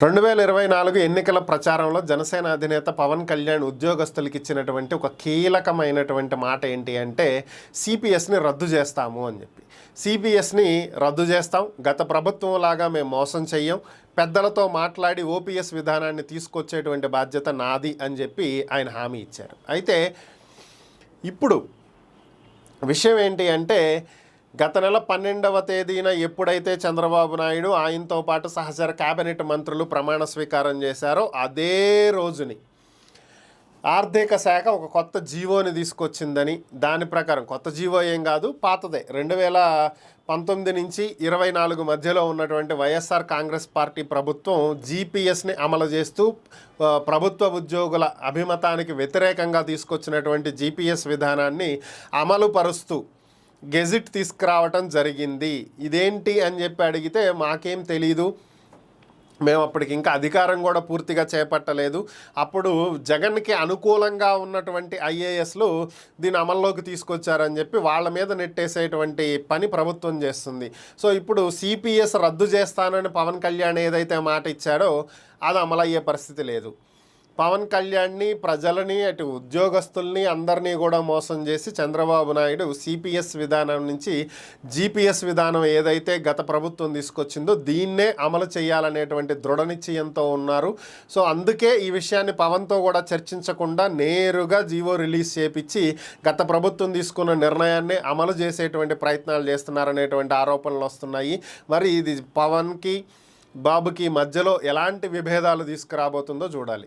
2024 ఎన్నికల ప్రచారంలో జనసేన అధినేత పవన్ కళ్యాణ్ ఉద్యోగస్తులకు ఇచ్చినటువంటి ఒక కీలకమైనటువంటి మాట ఏంటి అంటే సిపిఎస్ని రద్దు చేస్తాము అని చెప్పి. సిపిఎస్ని రద్దు చేస్తాం, గత ప్రభుత్వం లాగా మేము మోసం చెయ్యం, పెద్దలతో మాట్లాడి ఓపీఎస్ విధానాన్ని తీసుకొచ్చేటువంటి బాధ్యత నాది అని చెప్పి ఆయన హామీ ఇచ్చారు. అయితే ఇప్పుడు విషయం ఏంటి అంటే గత నెల 12వ తేదీన ఎప్పుడైతే చంద్రబాబు నాయుడు ఆయనతో పాటు సహచర కేబినెట్ మంత్రులు ప్రమాణ స్వీకారం చేశారో అదే రోజుని ఆర్థిక శాఖ ఒక కొత్త జీవోని తీసుకొచ్చిందని, దాని ప్రకారం కొత్త జీవో ఏం కాదు, పాతదే 2019 నుంచి 24 మధ్యలో ఉన్నటువంటి వైఎస్ఆర్ కాంగ్రెస్ పార్టీ ప్రభుత్వం జీపీఎస్ని అమలు చేస్తూ ప్రభుత్వ ఉద్యోగుల అభిమతానికి వ్యతిరేకంగా తీసుకొచ్చినటువంటి జీపీఎస్ విధానాన్ని అమలు పరుస్తూ గెజిట్ తీసుకురావటం జరిగింది. ఇదేంటి అని చెప్పి అడిగితే మాకేం తెలీదు, మేము అప్పటికి ఇంకా అధికారం కూడా పూర్తిగా చేపట్టలేదు, అప్పుడు జగన్కి అనుకూలంగా ఉన్నటువంటి ఐఏఎస్లు దీని అమల్లోకి తీసుకొచ్చారని చెప్పి వాళ్ళ మీద నెట్టేసేటువంటి పని ప్రభుత్వం చేస్తుంది. సో ఇప్పుడు సిపిఎస్ రద్దు చేస్తానని పవన్ కళ్యాణ్ ఏదైతే మాట ఇచ్చాడో అది అమలయ్యే పరిస్థితి లేదు. పవన్ కళ్యాణ్ని, ప్రజలని, అటు ఉద్యోగస్తుల్ని అందరినీ కూడా మోసం చేసి చంద్రబాబు నాయుడు సిపిఎస్ విధానం నుంచి జీపీఎస్ విధానం ఏదైతే గత ప్రభుత్వం తీసుకొచ్చిందో దీన్నే అమలు చేయాలనేటువంటి దృఢ నిశ్చయంతో ఉన్నారు. సో అందుకే ఈ విషయాన్ని పవన్తో కూడా చర్చించకుండా నేరుగా జీవో రిలీజ్ చేపించి గత ప్రభుత్వం తీసుకున్న నిర్ణయాన్ని అమలు చేసేటువంటి ప్రయత్నాలు చేస్తున్నారనేటువంటి ఆరోపణలు వస్తున్నాయి. మరి ఇది పవన్కి, బాబుకి మధ్యలో ఎలాంటి విభేదాలు తీసుకురాబోతుందో చూడాలి.